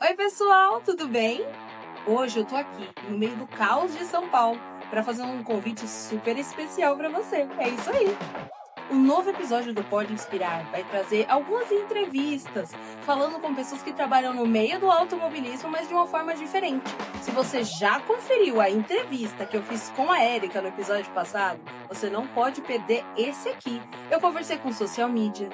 Oi pessoal, tudo bem? Hoje eu tô aqui no meio do caos de São Paulo para fazer um convite super especial para você. É isso aí. O novo episódio do Pode Inspirar vai trazer algumas entrevistas falando com pessoas que trabalham no meio do automobilismo, mas de uma forma diferente. Se você já conferiu a entrevista que eu fiz com a Érica no episódio passado, você não pode perder esse aqui. Eu conversei com social media,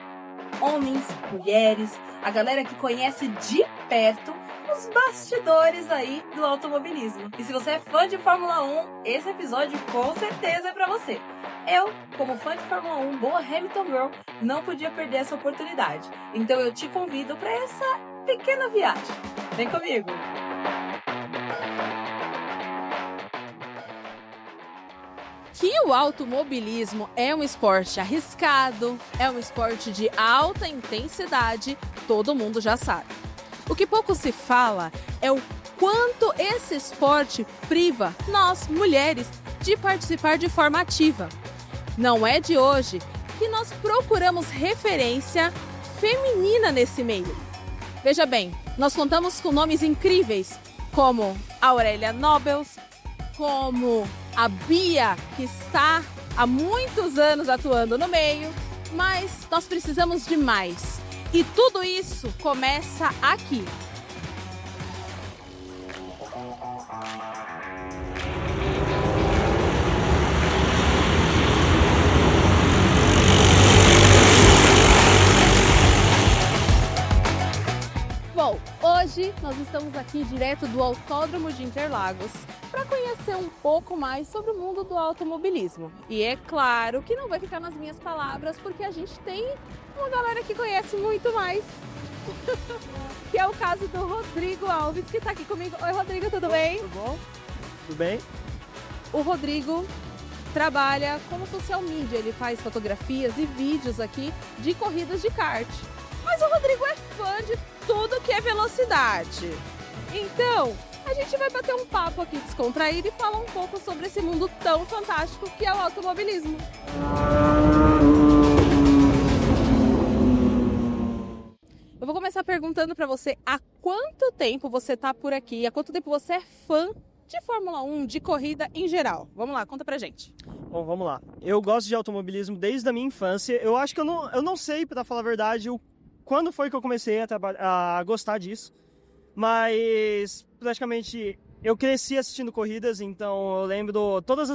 homens, mulheres, a galera que conhece de perto os bastidores aí do automobilismo. E se você é fã de Fórmula 1, esse episódio com certeza é pra você. Eu, como fã de Fórmula 1, boa Hamilton Girl, não podia perder essa oportunidade. Então eu te convido para essa pequena viagem. Vem comigo! Que o automobilismo é um esporte arriscado, é um esporte de alta intensidade, todo mundo já sabe. O que pouco se fala é o quanto esse esporte priva nós, mulheres, de participar de forma ativa. Não é de hoje que nós procuramos referência feminina nesse meio. Veja bem, nós contamos com nomes incríveis como Aurélia Nobels, como a Bia, que está há muitos anos atuando no meio, mas nós precisamos de mais. E tudo isso começa aqui. Bom, hoje nós estamos aqui direto do Autódromo de Interlagos para conhecer um pouco mais sobre o mundo do automobilismo. E é claro que não vai ficar nas minhas palavras, porque a gente tem uma galera que conhece muito mais. Que é o caso do Rodrigo Alves, que está aqui comigo. Oi, Rodrigo, tudo bem? Tudo bom? Tudo bem? O Rodrigo trabalha como social media, ele faz fotografias e vídeos aqui de corridas de kart. Mas o Rodrigo é fã de tudo que é velocidade. Então, a gente vai bater um papo aqui descontraído e falar um pouco sobre esse mundo tão fantástico que é o automobilismo. Eu vou começar perguntando para você há quanto tempo você está por aqui, há quanto tempo você é fã de Fórmula 1, de corrida em geral. Vamos lá, conta pra gente. Bom, vamos lá. Eu gosto de automobilismo desde a minha infância. Eu acho que eu não sei, para falar a verdade, quando foi que eu comecei a gostar disso. Mas praticamente eu cresci assistindo corridas, então eu lembro todas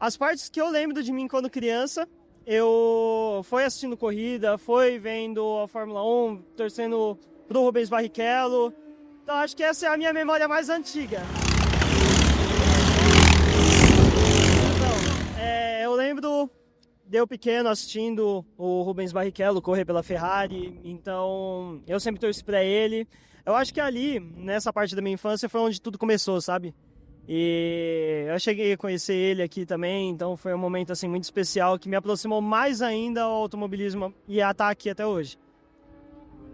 as partes que eu lembro de mim quando criança. Eu fui assistindo corrida, fui vendo a Fórmula 1, torcendo pro Rubens Barrichello. Então acho que essa é a minha memória mais antiga. Então, eu lembro de eu pequeno assistindo o Rubens Barrichello correr pela Ferrari, então eu sempre torci para ele. Eu acho que ali, nessa parte da minha infância, foi onde tudo começou, sabe? E eu cheguei a conhecer ele aqui também, então foi um momento assim muito especial que me aproximou mais ainda ao automobilismo e a estar aqui até hoje.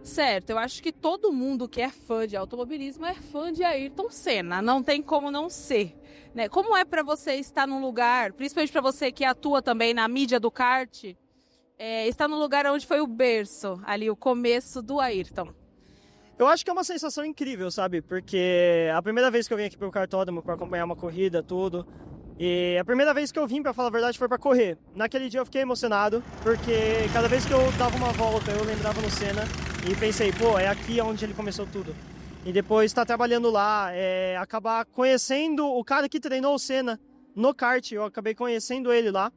Certo, eu acho que todo mundo que é fã de automobilismo é fã de Ayrton Senna, não tem como não ser, né? Como é para você estar num lugar, principalmente para você que atua também na mídia do kart, estar no lugar onde foi o berço, ali o começo do Ayrton? Eu acho que é uma sensação incrível, sabe? Porque a primeira vez que eu vim aqui pro kartódromo para acompanhar uma corrida, tudo. E a primeira vez que eu vim, para falar a verdade, foi para correr. Naquele dia eu fiquei emocionado, porque cada vez que eu dava uma volta, eu lembrava no Senna e pensei, pô, é aqui onde ele começou tudo. E depois estar trabalhando lá, acabar conhecendo o cara que treinou o Senna no kart, eu acabei conhecendo ele lá.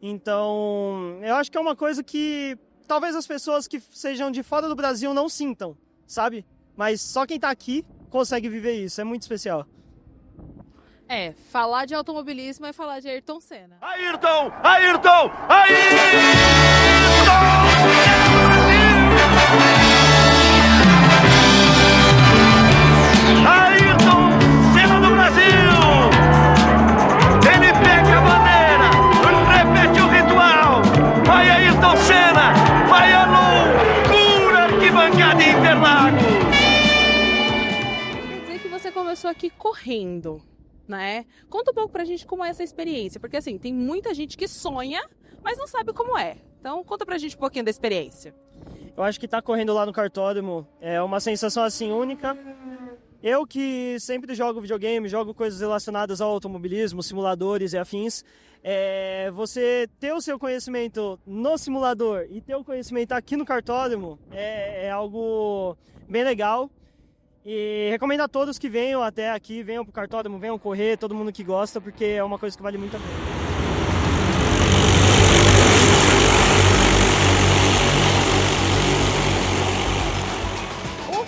Então, eu acho que é uma coisa que talvez as pessoas que sejam de fora do Brasil não sintam, sabe? Mas só quem tá aqui consegue viver isso, é muito especial. Falar de automobilismo é falar de Ayrton Senna. Ayrton! Ayrton! Ayrton! Ayrton Senna do Brasil! Ele pega a bandeira, repete o ritual. Vai Ayrton Senna! Vai a loucura que bancada Interlagos! Quer dizer que você começou aqui correndo, né? Conta um pouco pra gente como é essa experiência, porque assim, tem muita gente que sonha, mas não sabe como é. Então conta pra gente um pouquinho da experiência. Eu acho que estar correndo lá no cartódromo é uma sensação assim única. Eu que sempre jogo videogame, jogo coisas relacionadas ao automobilismo, simuladores e afins, você ter o seu conhecimento no simulador e ter o conhecimento aqui no cartódromo é algo bem legal. E recomendo a todos que venham até aqui, venham pro cartódromo, venham correr, todo mundo que gosta, porque é uma coisa que vale muito a pena.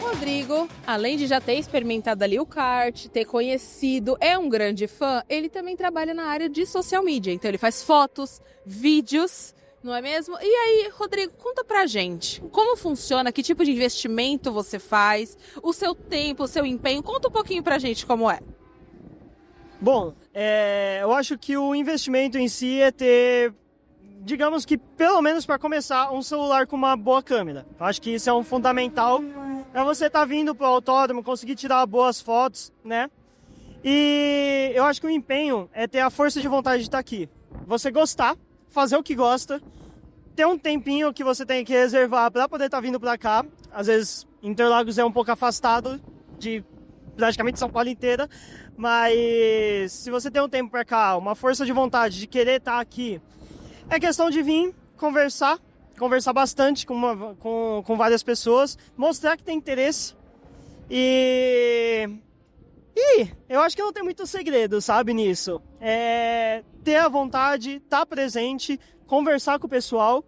Rodrigo, além de já ter experimentado ali o kart, ter conhecido, é um grande fã, ele também trabalha na área de social media. Então ele faz fotos, vídeos, não é mesmo? E aí, Rodrigo, conta pra gente, como funciona, que tipo de investimento você faz, o seu tempo, o seu empenho, conta um pouquinho pra gente como é. Bom, eu acho que o investimento em si é ter, digamos que pelo menos para começar, um celular com uma boa câmera. Eu acho que isso é um fundamental. É você estar vindo para o autódromo, conseguir tirar boas fotos, né? E eu acho que o empenho é ter a força de vontade de estar aqui. Você gostar, fazer o que gosta, ter um tempinho que você tem que reservar para poder estar vindo para cá. Às vezes, Interlagos é um pouco afastado de praticamente São Paulo inteira, mas se você tem um tempo para cá, uma força de vontade de querer estar aqui, é questão de vir, conversar bastante com várias pessoas, mostrar que tem interesse e eu acho que não tem muito segredo, sabe, nisso. Ter a vontade, estar presente, conversar com o pessoal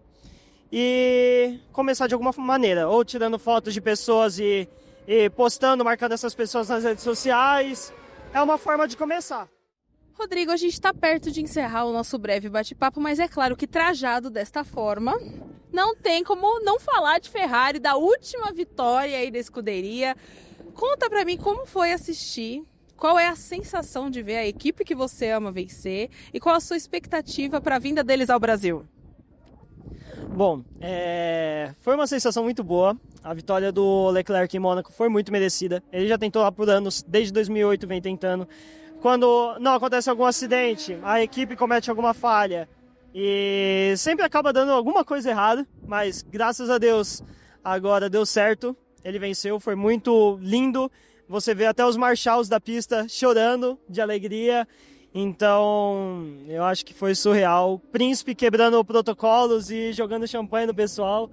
e começar de alguma maneira, ou tirando fotos de pessoas e postando, marcando essas pessoas nas redes sociais. É uma forma de começar. Rodrigo, a gente está perto de encerrar o nosso breve bate-papo, mas é claro que trajado desta forma, não tem como não falar de Ferrari, da última vitória aí da escuderia. Conta pra mim como foi assistir, qual é a sensação de ver a equipe que você ama vencer e qual a sua expectativa para a vinda deles ao Brasil? Bom, foi uma sensação muito boa. A vitória do Leclerc em Mônaco foi muito merecida. Ele já tentou lá por anos, desde 2008 vem tentando. Quando não acontece algum acidente, a equipe comete alguma falha e sempre acaba dando alguma coisa errada, mas graças a Deus agora deu certo, ele venceu, foi muito lindo, você vê até os marshals da pista chorando de alegria, então eu acho que foi surreal, Príncipe quebrando protocolos e jogando champanhe no pessoal.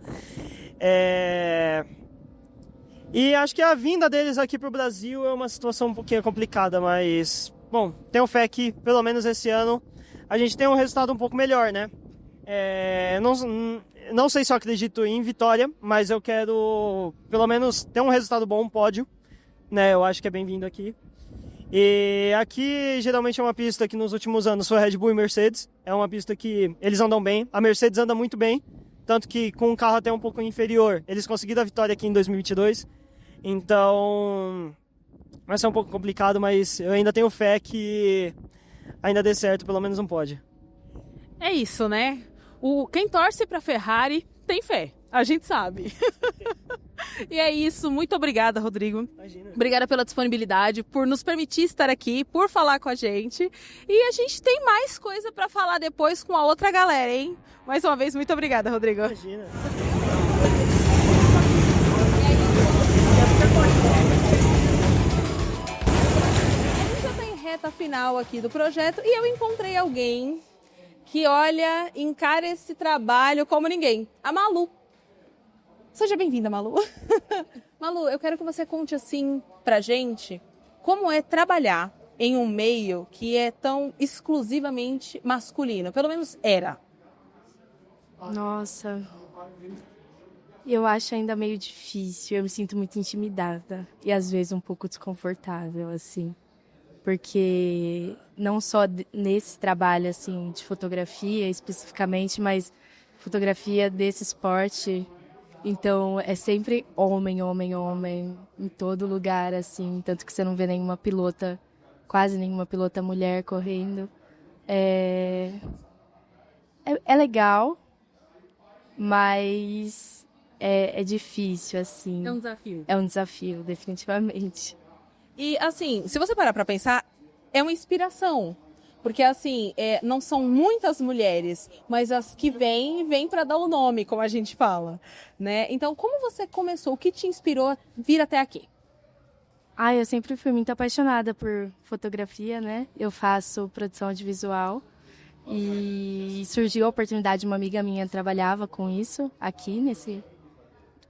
E acho que a vinda deles aqui para o Brasil é uma situação um pouquinho complicada, mas, bom, tenho fé que, pelo menos esse ano, a gente tem um resultado um pouco melhor, né? Não sei se eu acredito em vitória, mas eu quero, pelo menos, ter um resultado bom, um pódio, né? Eu acho que é bem-vindo aqui. E aqui, geralmente, é uma pista que nos últimos anos foi Red Bull e Mercedes. É uma pista que eles andam bem, a Mercedes anda muito bem, tanto que com um carro até um pouco inferior, eles conseguiram a vitória aqui em 2022. Então, vai ser um pouco complicado, mas eu ainda tenho fé que ainda dê certo, pelo menos um pódio. É isso, né? Quem torce para Ferrari tem fé, a gente sabe. E é isso, muito obrigada, Rodrigo. Imagina. Obrigada pela disponibilidade, por nos permitir estar aqui, por falar com a gente. E a gente tem mais coisa para falar depois com a outra galera, hein? Mais uma vez, muito obrigada, Rodrigo. Imagina. Reta final aqui do projeto e eu encontrei alguém que, olha, encara esse trabalho como ninguém. A Malu. Seja bem-vinda, Malu. Malu, eu quero que você conte assim pra gente como é trabalhar em um meio que é tão exclusivamente masculino. Pelo menos era. Nossa, eu acho ainda meio difícil. Eu me sinto muito intimidada e às vezes um pouco desconfortável, assim. Porque não só nesse trabalho assim de fotografia especificamente, mas fotografia desse esporte, então é sempre homem em todo lugar, assim, tanto que você não vê quase nenhuma pilota mulher correndo. É legal, mas é difícil, assim. É um desafio. É um desafio, definitivamente. E, assim, se você parar pra pensar, é uma inspiração. Porque, assim, não são muitas mulheres, mas as que vêm para dar o nome, como a gente fala, né? Então, como você começou? O que te inspirou a vir até aqui? Eu sempre fui muito apaixonada por fotografia, né? Eu faço produção audiovisual e surgiu a oportunidade, uma amiga minha trabalhava com isso aqui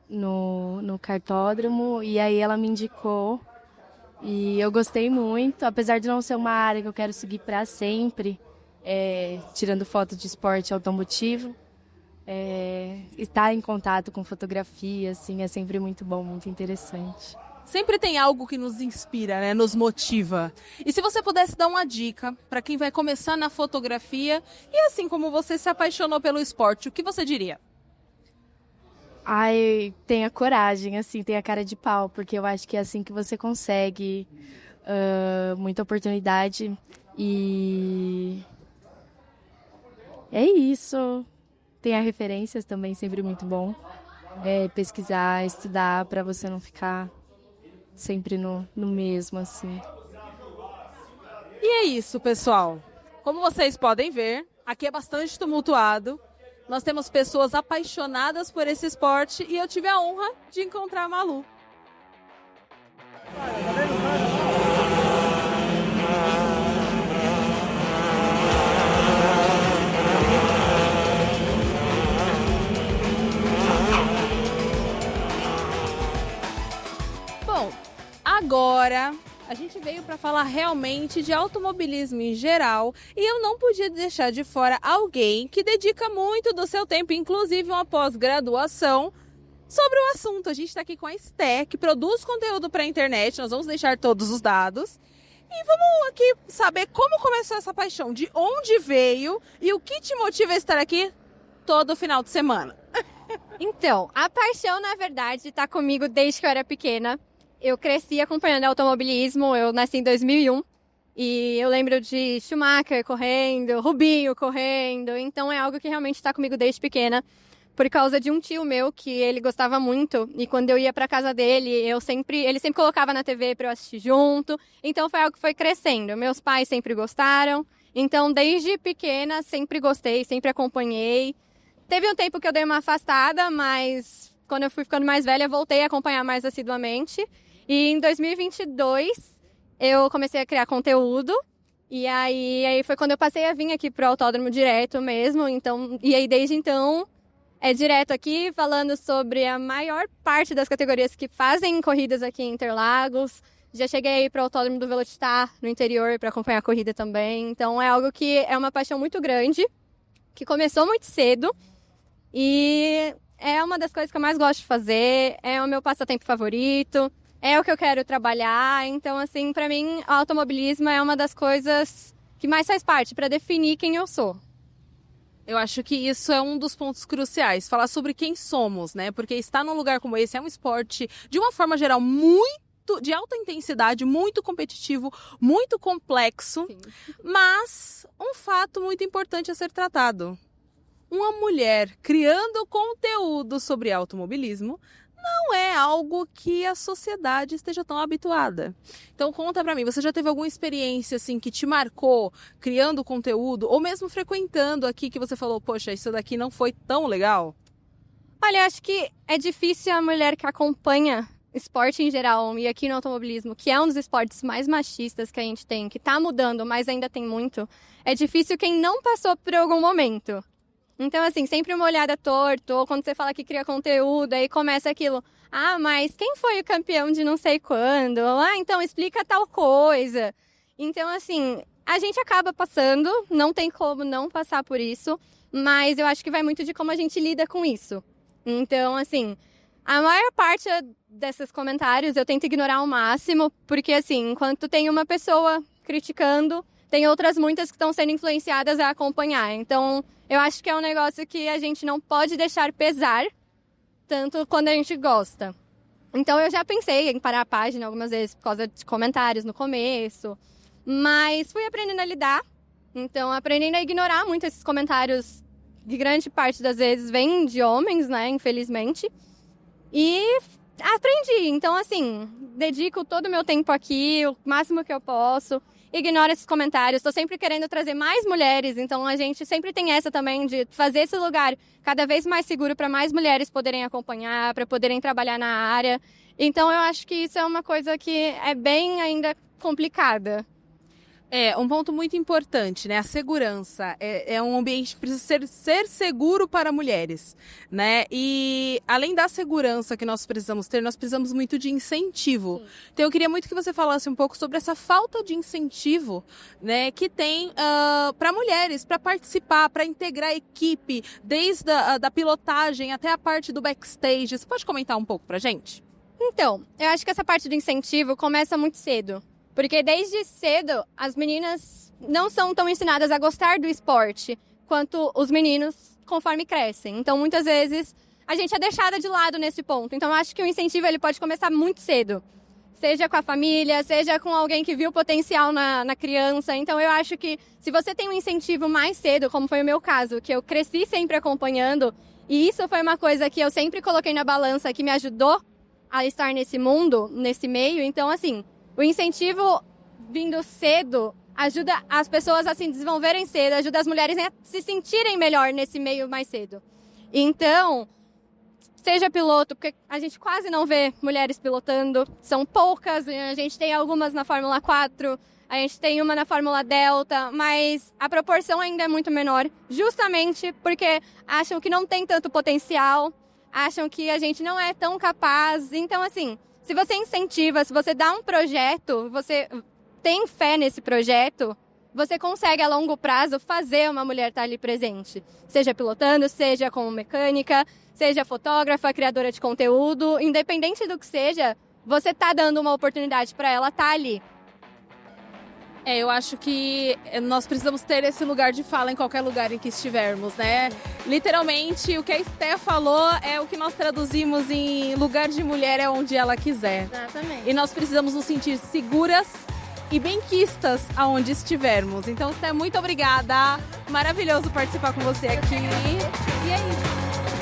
no cartódromo, e aí ela me indicou e eu gostei muito, apesar de não ser uma área que eu quero seguir para sempre, tirando foto de esporte automotivo, estar em contato com fotografia, assim, é sempre muito bom, muito interessante. Sempre tem algo que nos inspira, né? Nos motiva. E se você pudesse dar uma dica para quem vai começar na fotografia e assim como você se apaixonou pelo esporte, o que você diria? Tenha coragem, assim, tenha cara de pau, porque eu acho que é assim que você consegue muita oportunidade e é isso. Tenha referências também, sempre muito bom. Pesquisar, estudar, para você não ficar sempre no mesmo, assim. E é isso, pessoal. Como vocês podem ver, aqui é bastante tumultuado. Nós temos pessoas apaixonadas por esse esporte e eu tive a honra de encontrar a Malu. Bom, agora a gente veio para falar realmente de automobilismo em geral e eu não podia deixar de fora alguém que dedica muito do seu tempo, inclusive uma pós-graduação, sobre o assunto. A gente está aqui com a Esté, que produz conteúdo para a internet, nós vamos deixar todos os dados. E vamos aqui saber como começou essa paixão, de onde veio e o que te motiva a estar aqui todo final de semana. Então, a paixão, na verdade, está comigo desde que eu era pequena. Eu cresci acompanhando automobilismo, eu nasci em 2001 e eu lembro de Schumacher correndo, Rubinho correndo, então é algo que realmente está comigo desde pequena, por causa de um tio meu que ele gostava muito e quando eu ia para casa dele, ele sempre colocava na TV para eu assistir junto, então foi algo que foi crescendo. Meus pais sempre gostaram, então desde pequena sempre gostei, sempre acompanhei. Teve um tempo que eu dei uma afastada, mas quando eu fui ficando mais velha, eu voltei a acompanhar mais assiduamente. E em 2022, eu comecei a criar conteúdo. E aí foi quando eu passei a vir aqui pro autódromo direto mesmo. E aí, desde então, é direto aqui, falando sobre a maior parte das categorias que fazem corridas aqui em Interlagos. Já cheguei aí pro autódromo do Velocitar, no interior, para acompanhar a corrida também. Então, é algo que é uma paixão muito grande, que começou muito cedo. E é uma das coisas que eu mais gosto de fazer, é o meu passatempo favorito, é o que eu quero trabalhar. Então, assim, pra mim, o automobilismo é uma das coisas que mais faz parte para definir quem eu sou. Eu acho que isso é um dos pontos cruciais, falar sobre quem somos, né? Porque estar num lugar como esse é um esporte, de uma forma geral, de alta intensidade, muito competitivo, muito complexo, Sim. Mas um fato muito importante a ser tratado. Uma mulher criando conteúdo sobre automobilismo não é algo que a sociedade esteja tão habituada. Então conta pra mim, você já teve alguma experiência assim que te marcou criando conteúdo ou mesmo frequentando aqui que você falou, poxa, isso daqui não foi tão legal? Olha, eu acho que é difícil a mulher que acompanha esporte em geral e aqui no automobilismo, que é um dos esportes mais machistas que a gente tem, que tá mudando, mas ainda tem muito, é difícil quem não passou por algum momento. Então, assim, sempre uma olhada torta, ou quando você fala que cria conteúdo, aí começa aquilo, mas quem foi o campeão de não sei quando? Então explica tal coisa. Então, assim, a gente acaba passando, não tem como não passar por isso, mas eu acho que vai muito de como a gente lida com isso. Então, assim, a maior parte desses comentários eu tento ignorar ao máximo, porque, assim, enquanto tem uma pessoa criticando, tem outras muitas que estão sendo influenciadas a acompanhar. Então, eu acho que é um negócio que a gente não pode deixar pesar, tanto quando a gente gosta. Então, eu já pensei em parar a página algumas vezes por causa de comentários no começo, mas fui aprendendo a lidar. Então, aprendendo a ignorar muito esses comentários, que grande parte das vezes vêm de homens, né, infelizmente. E aprendi. Então, assim, dedico todo o meu tempo aqui, o máximo que eu posso. Ignoro esses comentários. Estou sempre querendo trazer mais mulheres. Então, a gente sempre tem essa também de fazer esse lugar cada vez mais seguro para mais mulheres poderem acompanhar, para poderem trabalhar na área. Então, eu acho que isso é uma coisa que é bem ainda complicada. É, um ponto muito importante, né? A segurança. É um ambiente que precisa ser seguro para mulheres, né? E além da segurança que nós precisamos ter, nós precisamos muito de incentivo. Sim. Então eu queria muito que você falasse um pouco sobre essa falta de incentivo, né, que tem para mulheres, para participar, para integrar a equipe, desde da pilotagem até a parte do backstage. Você pode comentar um pouco pra gente? Então, eu acho que essa parte do incentivo começa muito cedo. Porque desde cedo, as meninas não são tão ensinadas a gostar do esporte quanto os meninos conforme crescem. Então, muitas vezes, a gente é deixada de lado nesse ponto. Então, eu acho que o incentivo ele pode começar muito cedo. Seja com a família, seja com alguém que viu potencial na criança. Então, eu acho que se você tem um incentivo mais cedo, como foi o meu caso, que eu cresci sempre acompanhando, e isso foi uma coisa que eu sempre coloquei na balança, que me ajudou a estar nesse mundo, nesse meio. Então, assim, o incentivo vindo cedo ajuda as pessoas a se desenvolverem cedo, ajuda as mulheres a se sentirem melhor nesse meio mais cedo. Então, seja piloto, porque a gente quase não vê mulheres pilotando, são poucas, a gente tem algumas na Fórmula 4, a gente tem uma na Fórmula Delta, mas a proporção ainda é muito menor, justamente porque acham que não tem tanto potencial, acham que a gente não é tão capaz. Então, assim, se você incentiva, se você dá um projeto, você tem fé nesse projeto, você consegue a longo prazo fazer uma mulher estar ali presente. Seja pilotando, seja como mecânica, seja fotógrafa, criadora de conteúdo, independente do que seja, você está dando uma oportunidade para ela estar ali. Eu acho que nós precisamos ter esse lugar de fala em qualquer lugar em que estivermos, né? Literalmente, o que a Esté falou é o que nós traduzimos em lugar de mulher é onde ela quiser. Exatamente. E nós precisamos nos sentir seguras e benquistas aonde estivermos. Então, Esté, muito obrigada. Maravilhoso participar com você aqui. E é isso.